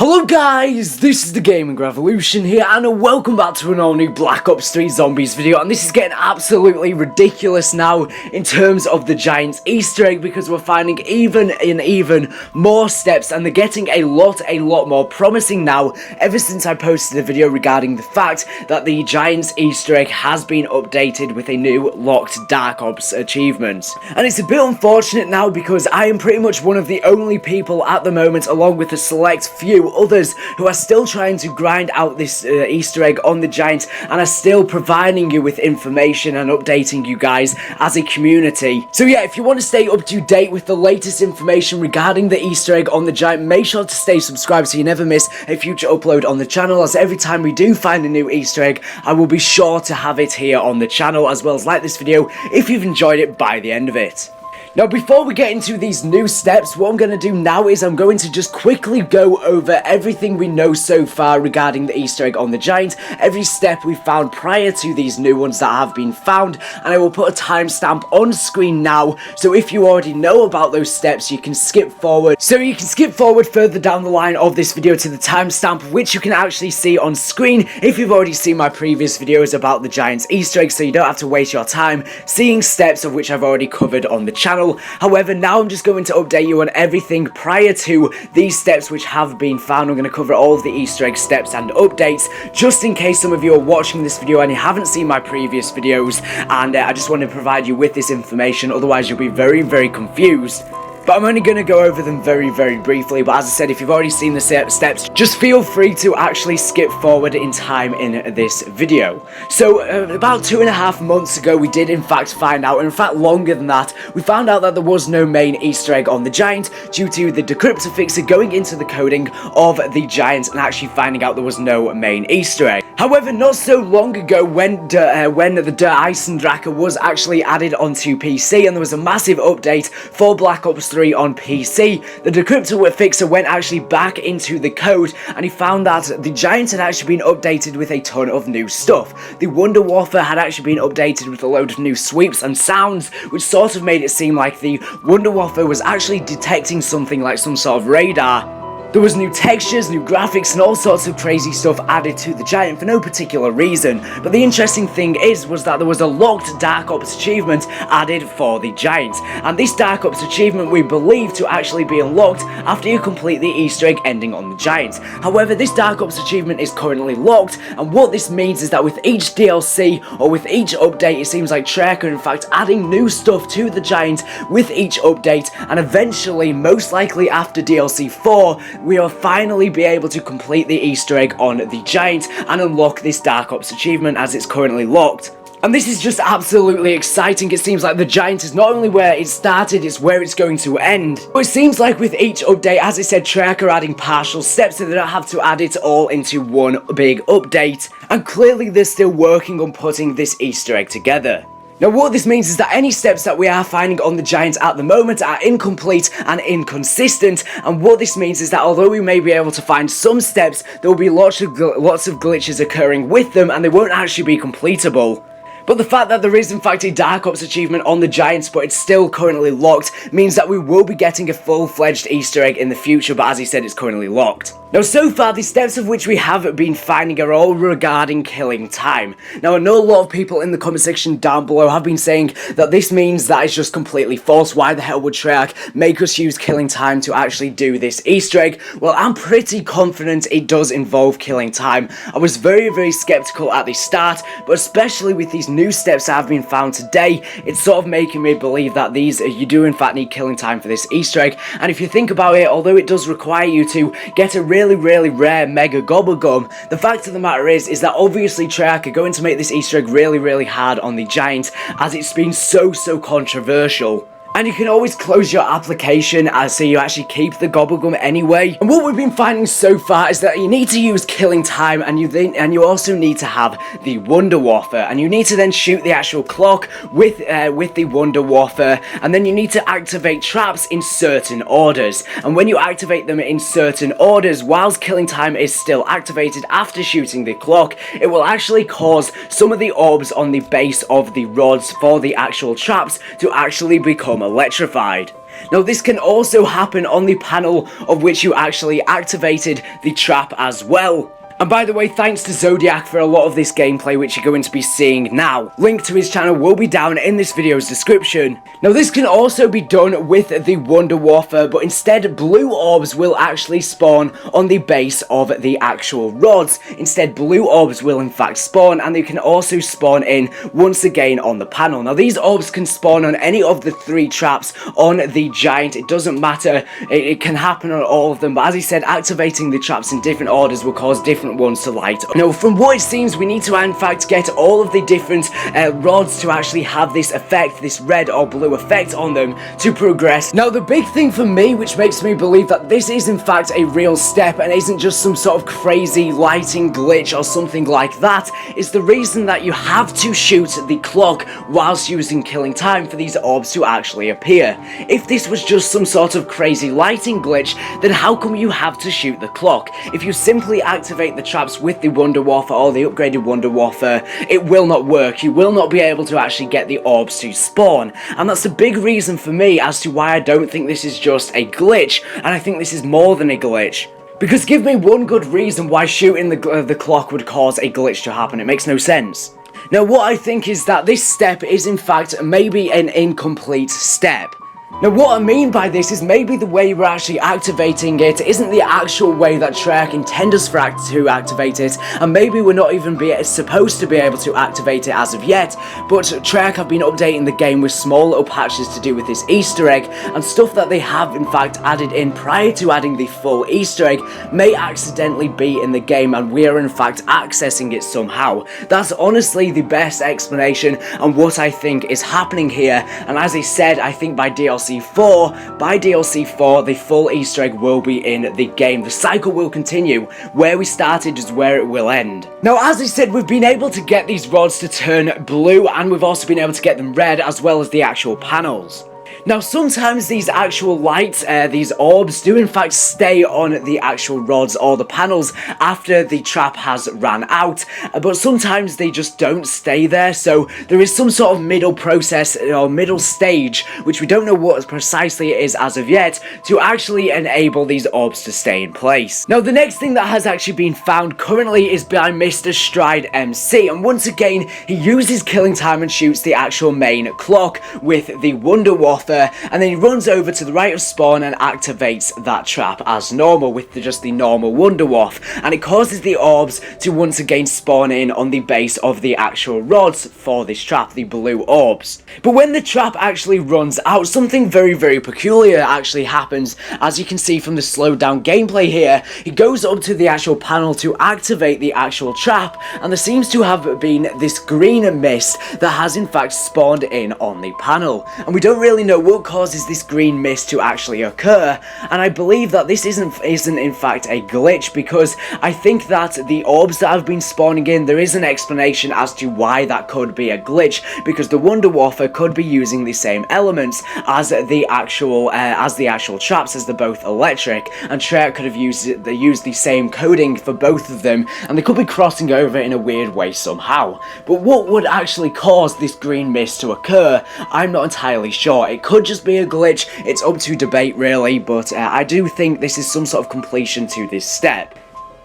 Hello guys, this is the Gaming Revolution here and welcome back to an all new Black Ops 3 Zombies video, and this is getting absolutely ridiculous now in terms of the Giants Easter egg because we're finding even more steps and they're getting a lot more promising now ever since I posted a video regarding the fact that the Giants Easter egg has been updated with a new locked Dark Ops achievement. And it's a bit unfortunate now because I am pretty much one of the only people at the moment, along with a select few others, who are still trying to grind out this Easter egg on the Giants and are still providing you with information and updating you guys as a community. So yeah, if you want to stay up to date with the latest information regarding the Easter egg on the Giant, make sure to stay subscribed so you never miss a future upload on the channel, as every time we do find a new Easter egg, I will be sure to have it here on the channel, as well as like this video if you've enjoyed it by the end of it. Now, before we get into these new steps, what I'm going to do now is I'm going to just quickly go over everything we know so far regarding the Easter egg on the Giant, every step we found prior to these new ones that have been found, and I will put a timestamp on screen now, so if you already know about those steps, you can skip forward. So you can skip forward further down the line of this video to the timestamp, which you can actually see on screen if you've already seen my previous videos about the Giant's Easter egg, so you don't have to waste your time seeing steps of which I've already covered on the channel. However, now I'm just going to update you on everything prior to these steps which have been found. I'm going to cover all of the Easter egg steps and updates, just in case some of you are watching this video and you haven't seen my previous videos, and I just want to provide you with this information, otherwise you'll be very confused. But I'm only going to go over them very briefly, but as I said, if you've already seen the steps, just feel free to actually skip forward in time in this video. So, about 2.5 months ago, we did in fact find out, and in fact longer than that, we found out that there was no main Easter egg on the Giant due to the Decryptor fixer going into the coding of the Giant and actually finding out there was no main Easter egg. However, not so long ago, when the Der Eisendrache was actually added onto PC and there was a massive update for Black Ops 3 on PC, the Decryptor fixer went actually back into the code and he found that the Giant had actually been updated with a ton of new stuff. The Wunderwaffe had actually been updated with a load of new sweeps and sounds, which sort of made it seem like the Wunderwaffe was actually detecting something like some sort of radar. There was new textures, new graphics, and all sorts of crazy stuff added to the Giant for no particular reason. But the interesting thing was that there was a locked Dark Ops achievement added for the Giant. And this Dark Ops achievement we believe to actually be unlocked after you complete the Easter egg ending on the Giant. However, this Dark Ops achievement is currently locked, and what this means is that with each DLC or with each update, it seems like Treyarch are in fact adding new stuff to the Giant with each update, and eventually, most likely after DLC 4, we will finally be able to complete the Easter egg on the Giant and unlock this Dark Ops achievement as it's currently locked. And this is just absolutely exciting. It seems like the Giant is not only where it started, it's where it's going to end. But it seems like with each update, as I said, Treyarch are adding partial steps so they don't have to add it all into one big update. And clearly they're still working on putting this Easter egg together. Now, what this means is that any steps that we are finding on the Giants at the moment are incomplete and inconsistent, and what this means is that although we may be able to find some steps, there will be lots of glitches occurring with them, and they won't actually be completable. But the fact that there is in fact a Dark Ops achievement on the Giants, but it's still currently locked, means that we will be getting a full-fledged Easter egg in the future, but as I said, it's currently locked. Now, so far, the steps of which we have been finding are all regarding killing time. Now, I know a lot of people in the comment section down below have been saying that this means that it's just completely false. Why the hell would Treyarch make us use killing time to actually do this Easter egg? Well, I'm pretty confident it does involve killing time. I was very skeptical at the start, but especially with these new steps that have been found today, it's sort of making me believe that you do in fact need killing time for this Easter egg. And if you think about it, although it does require you to get a really rare Mega Gobblegum, the fact of the matter is that obviously Treyarch are going to make this Easter egg really hard on the Giant, as it's been so controversial. And you can always close your application so you actually keep the Gobblegum anyway. And what we've been finding so far is that you need to use killing time, and you also need to have the Wunderwaffe, and you need to then shoot the actual clock with the Wunderwaffe, and then you need to activate traps in certain orders. And when you activate them in certain orders, whilst killing time is still activated after shooting the clock, it will actually cause some of the orbs on the base of the rods for the actual traps to actually become electrified. Now this can also happen on the panel of which you actually activated the trap as well. And by the way, thanks to Zodiac for a lot of this gameplay which you're going to be seeing now. Link to his channel will be down in this video's description. Now this can also be done with the Wonder Wafer, but instead blue orbs will actually spawn on the base of the actual rods. Instead blue orbs will in fact spawn, and they can also spawn in once again on the panel. Now these orbs can spawn on any of the 3 traps on the giant. It doesn't matter, it can happen on all of them, but as he said, activating the traps in different orders will cause different ones to light up. Now from what it seems, we need to in fact get all of the different rods to actually have this effect, this red or blue effect on them to progress. Now the big thing for me which makes me believe that this is in fact a real step and isn't just some sort of crazy lighting glitch or something like that is the reason that you have to shoot the clock whilst using killing time for these orbs to actually appear. If this was just some sort of crazy lighting glitch, then how come you have to shoot the clock? If you simply activate the traps with the Wonder Wafer or the upgraded Wonder Wafer, it will not work. You will not be able to actually get the orbs to spawn, and that's a big reason for me as to why I don't think this is just a glitch, and I think this is more than a glitch. Because give me one good reason why shooting the clock would cause a glitch to happen. It makes no sense. Now what I think is that this step is in fact maybe an incomplete step. Now what I mean by this is maybe the way we're actually activating it isn't the actual way that Treyarch intend us to activate it, and maybe we're not even supposed to be able to activate it as of yet, but Treyarch have been updating the game with small little patches to do with this Easter egg, and stuff that they have in fact added in prior to adding the full Easter egg may accidentally be in the game, and we are in fact accessing it somehow. That's honestly the best explanation and what I think is happening here, and as I said, I think by DLC 4, the full Easter egg will be in the game. The cycle will continue. Where we started is where it will end. Now, as I said, we've been able to get these rods to turn blue, and we've also been able to get them red, as well as the actual panels. Now sometimes these actual lights, these orbs do in fact stay on the actual rods or the panels after the trap has ran out, but sometimes they just don't stay there, so there is some sort of middle process or middle stage, which we don't know what precisely it is as of yet, to actually enable these orbs to stay in place. Now the next thing that has actually been found currently is by Mr. Stride MC, and once again he uses killing time and shoots the actual main clock with the Wonder Wafer, and then he runs over to the right of spawn and activates that trap as normal with just the normal Wonder Wafer, and it causes the orbs to once again spawn in on the base of the actual rods for this trap, the blue orbs. But when the trap actually runs out, something very, very peculiar actually happens. As you can see from the slowed down gameplay here, he goes up to the actual panel to activate the actual trap, and there seems to have been this green mist that has in fact spawned in on the panel, and we don't really know what causes this green mist to actually occur, and I believe that this isn't in fact a glitch, because I think that the orbs that have been spawning in, there is an explanation as to why that could be a glitch, because the Wonder Wafer could be using the same elements as the actual traps, as they're both electric, and Treyarch could have used the same coding for both of them, and they could be crossing over in a weird way somehow. But what would actually cause this green mist to occur, I'm not entirely sure. It could just be a glitch, it's up to debate really, but I do think this is some sort of completion to this step.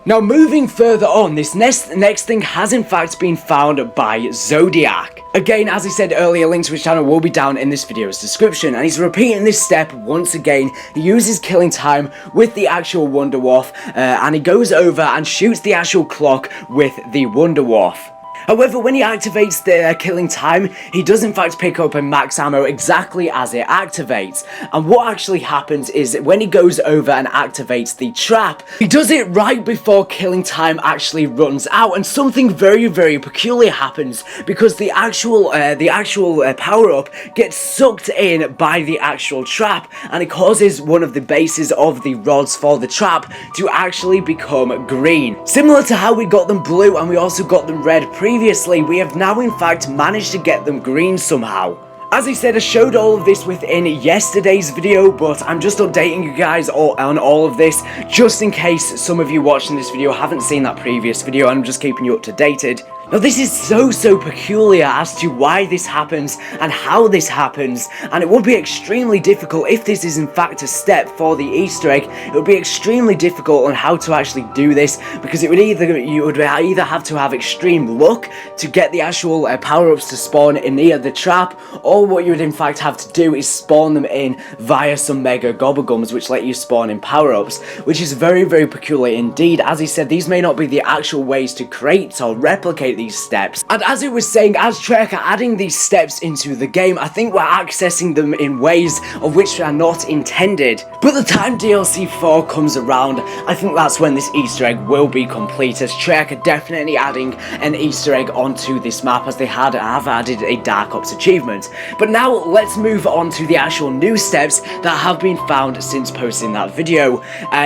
Now moving further on, this next thing has in fact been found by Zodiac. Again, as I said earlier, links to his channel will be down in this video's description, and he's repeating this step once again. He uses killing time with the actual Wonder Wafer, and he goes over and shoots the actual clock with the Wonder Wafer. However, when he activates the killing time, he does in fact pick up a max ammo exactly as it activates. And what actually happens is when he goes over and activates the trap, he does it right before killing time actually runs out, and something very, very peculiar happens, because the actual power-up gets sucked in by the actual trap, and it causes one of the bases of the rods for the trap to actually become green. Similar to how we got them blue and we also got them red previously, we have now in fact managed to get them green somehow. As I said, I showed all of this within yesterday's video, but I'm just updating you guys on all of this, just in case some of you watching this video haven't seen that previous video, and I'm just keeping you up to date. Now this is so peculiar as to why this happens and how this happens, and it would be extremely difficult if this is in fact a step for the Easter egg. It would be extremely difficult on how to actually do this, because you would either have to have extreme luck to get the actual power-ups to spawn in near the trap, or what you would in fact have to do is spawn them in via some mega gobblegums which let you spawn in power-ups, which is very peculiar indeed. As he said, these may not be the actual ways to create or replicate these steps, and as it was saying, as Treyarch are adding these steps into the game, I think we're accessing them in ways of which are not intended. But the time DLC 4 comes around, I think that's when this Easter egg will be complete, as Treyarch are definitely adding an Easter egg onto this map, as they have added a Dark Ops achievement. But now let's move on to the actual new steps that have been found since posting that video.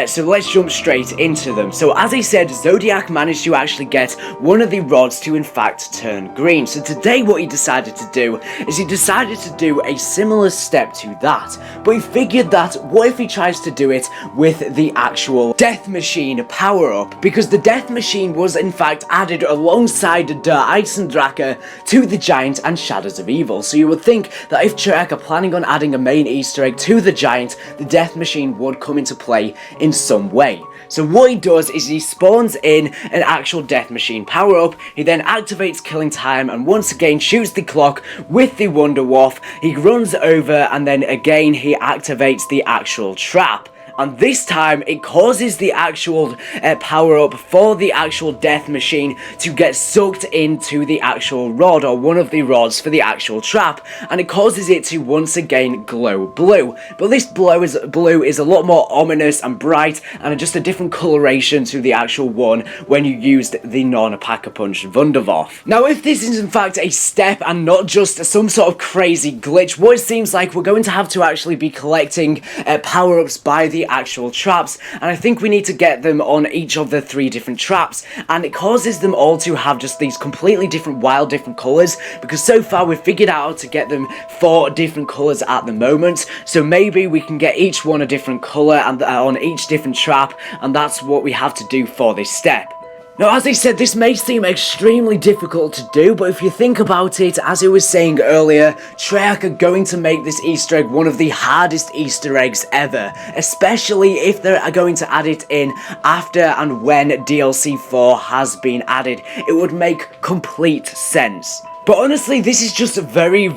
So let's jump straight into them. So as I said, Zodiac managed to actually get one of the rods to in fact turn green. So today what he decided to do is he decided to do a similar step to that, but he figured that what if he tries to do it with the actual Death Machine power-up, because the Death Machine was in fact added alongside Der Eisendrache to the Giant and Shadows of Evil. So you would think that if Treyarch are planning on adding a main Easter egg to the Giant, the Death Machine would come into play in some way. So what he does is he spawns in an actual Death Machine power-up, he then activates Killing Time and once again shoots the clock with the Wunderwaffe, he runs over and then again he activates the actual trap. And this time it causes the actual power-up for the actual Death Machine to get sucked into the actual rod, or one of the rods for the actual trap, and it causes it to once again glow blue. But this blue is a lot more ominous and bright, and just a different coloration to the actual one when you used the non-Pack-a-Punch Wunderwaffe. Now if this is in fact a step and not just some sort of crazy glitch, what it seems like we're going to have to actually be collecting power-ups by the actual traps, and I think we need to get them on each of the 3 different traps, and it causes them all to have just these completely different different colours, because so far we've figured out how to get them 4 different colours at the moment, so maybe we can get each one a different colour and on each different trap, and that's what we have to do for this step. Now, as I said, this may seem extremely difficult to do, but if you think about it, as I was saying earlier, Treyarch are going to make this Easter egg one of the hardest Easter eggs ever, especially if they are going to add it in after and when DLC 4 has been added. It would make complete sense. But honestly, this is just very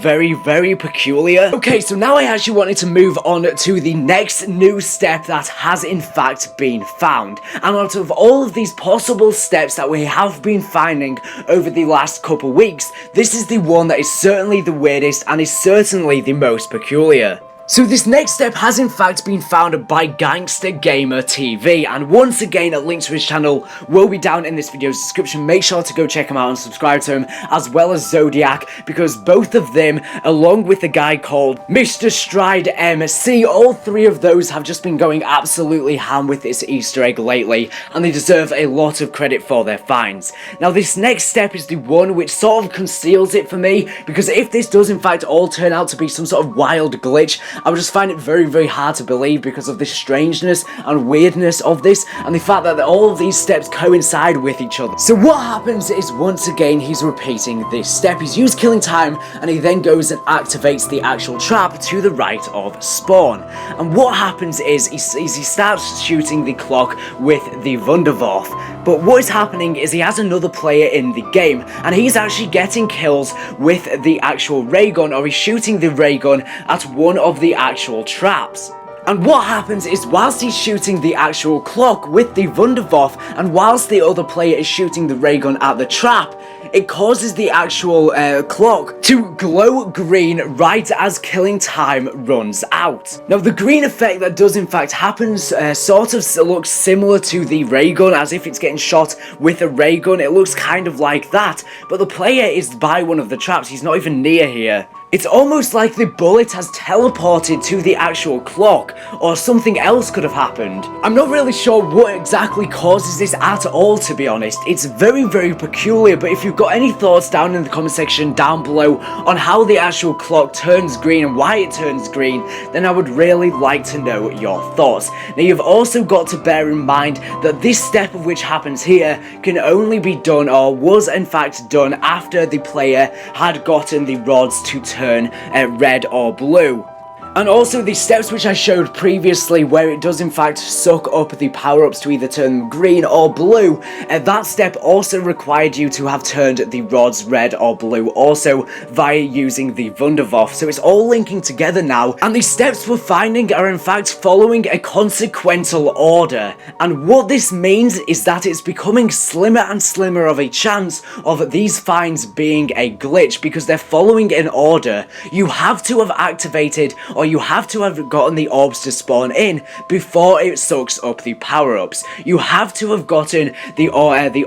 peculiar. Okay, so now I actually wanted to move on to the next new step that has in fact been found. And out of all of these possible steps that we have been finding over the last couple weeks, this is the one that is certainly the weirdest and is certainly the most peculiar. So this next step has in fact been found by Gangster Gamer TV, and once again a link to his channel will be down in this video's description. Make sure to go check him out and subscribe to him, as well as Zodiac, because both of them, along with a guy called Mr. Stride MC, all 3 of those have just been going absolutely ham with this Easter egg lately, and they deserve a lot of credit for their finds. Now this next step is the one which sort of conceals it for me, because if this does in fact all turn out to be some sort of wild glitch, I would just find it very hard to believe because of the strangeness and weirdness of this, and the fact that all of these steps coincide with each other. So what happens is, once again, he's repeating this step. He's used Killing Time, and he then goes and activates the actual trap to the right of spawn. And what happens is, he starts shooting the clock with the Wunderwaffe. But what is happening is he has another player in the game, and he's actually getting kills with the actual ray gun, or he's shooting the ray gun at one of the actual traps. And what happens is, whilst he's shooting the actual clock with the Wunderwaffe, and whilst the other player is shooting the ray gun at the trap, it causes the actual clock to glow green right as Killing Time runs out. Now the green effect that does in fact happen sort of looks similar to the ray gun, as if it's getting shot with a ray gun. It looks kind of like that, but the player is by one of the traps. He's not even near here. It's almost like the bullet has teleported to the actual clock, or something else could have happened. I'm not really sure what exactly causes this at all, to be honest. It's very, very peculiar, but if you've got any thoughts down in the comment section down below on how the actual clock turns green and why it turns green, then I would really like to know your thoughts. Now, you've also got to bear in mind that this step of which happens here can only be done, or was in fact done, after the player had gotten the rods to turn red or blue. And also the steps which I showed previously, where it does in fact suck up the power-ups to either turn them green or blue, that step also required you to have turned the rods red or blue, also via using the Wunderwaffe. So it's all linking together now, and the steps we're finding are in fact following a consequential order. And what this means is that it's becoming slimmer and slimmer of a chance of these finds being a glitch, because they're following an order. You have to have activated, or you have to have gotten the orbs to spawn in before it sucks up the power-ups. You have to have gotten the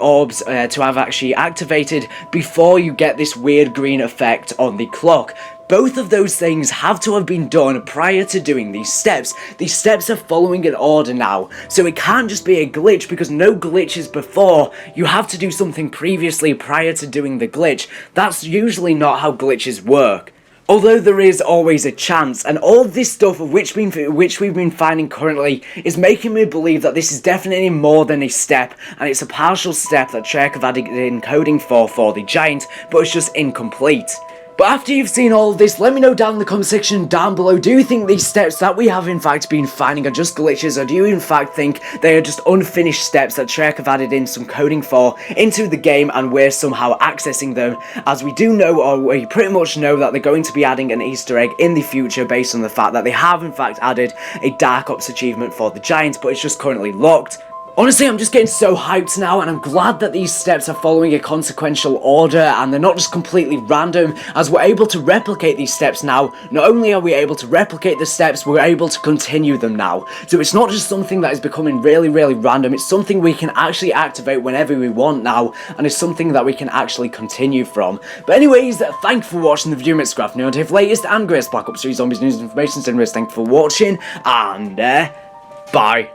orbs to have actually activated before you get this weird green effect on the clock. Both of those things have to have been done prior to doing these steps. These steps are following an order now, so it can't just be a glitch, because no glitches before. You have to do something previously prior to doing the glitch. That's usually not how glitches work. Although there is always a chance, and all this stuff of which we've been finding currently is making me believe that this is definitely more than a step, and it's a partial step that Treyarch have added encoding for the giant, but it's just incomplete. But after you've seen all of this, let me know down in the comment section down below, do you think these steps that we have in fact been finding are just glitches, or do you in fact think they are just unfinished steps that Treyarch have added in some coding for into the game, and we're somehow accessing them, as we do know, or we pretty much know, that they're going to be adding an Easter egg in the future based on the fact that they have in fact added a Dark Ops achievement for the Giants, but it's just currently locked. Honestly, I'm just getting so hyped now, and I'm glad that these steps are following a consequential order, and they're not just completely random, as we're able to replicate these steps now. Not only are we able to replicate the steps, we're able to continue them now. So it's not just something that is becoming really, really random, it's something we can actually activate whenever we want now, and it's something that we can actually continue from. But anyways, thank you for watching the video, Mr. Graph. Now, to have latest and greatest Black Ops 3 Zombies news and information, so anyways, thank you for watching, and bye.